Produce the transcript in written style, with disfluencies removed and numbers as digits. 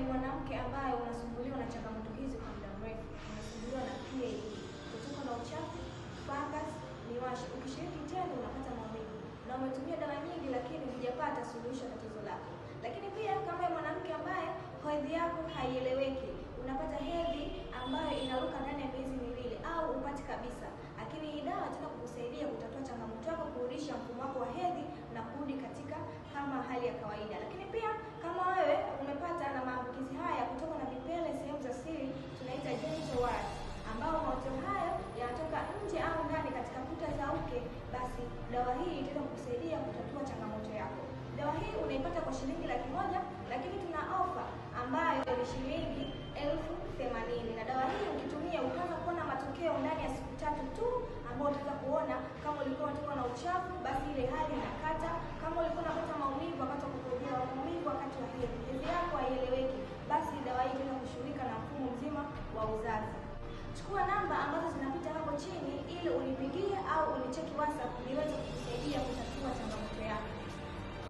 mwanamke ambaye unasumbuliwa na changamoto hizi kwa muda mrefu, unasumbuliwa na PID, kutoka na uchafu, fungus, miwasho, ukishiriki tendo unapata maumivu na umetumia dawa nyingi lakini hujapata suluhisho la tatizo lako. Lakini pia kama mwanamke ambaye hedhi yako haieleweki, unapata hedhi ambayo inaruka ndani ya miezi miwili au upati kabisa, lakini hii dawa itaweza kukusaidia kutatua changamoto yako, kurudisha mfumo wako wa hedhi na kurudi katika kama hali ya kawaida. Lakini pia kama wewe umepata na maambukizi haya kutoka na vipele sehemu za siri, tunaita genital warts, ambao maoto hayo yanatoka nje au ndani katika kuta za uke, basi dawa hii itaweza kukusaidia kutatua changamoto yako. Dawa hii unaipata kwa shilingi 100,000, lakini tuna ofa ambayo ni shilingi 80,000, na dawa hii ukitumia utaanza kuona matokeo ndani ya siku 3 tu, ambao utaweza kuona kama ulikuwa unatoka na uchafu, basi ile hali inakata. Kama ulikuwa unapata maumivu wakati wa kujifungua, maumivu wakati wa hedhi yako haieleweki, basi dawa hii itaweza kushughulika na mfumo mzima wa uzazi. Chukua namba ambazo zinapita hapo chini ili unipigie au unicheki WhatsApp.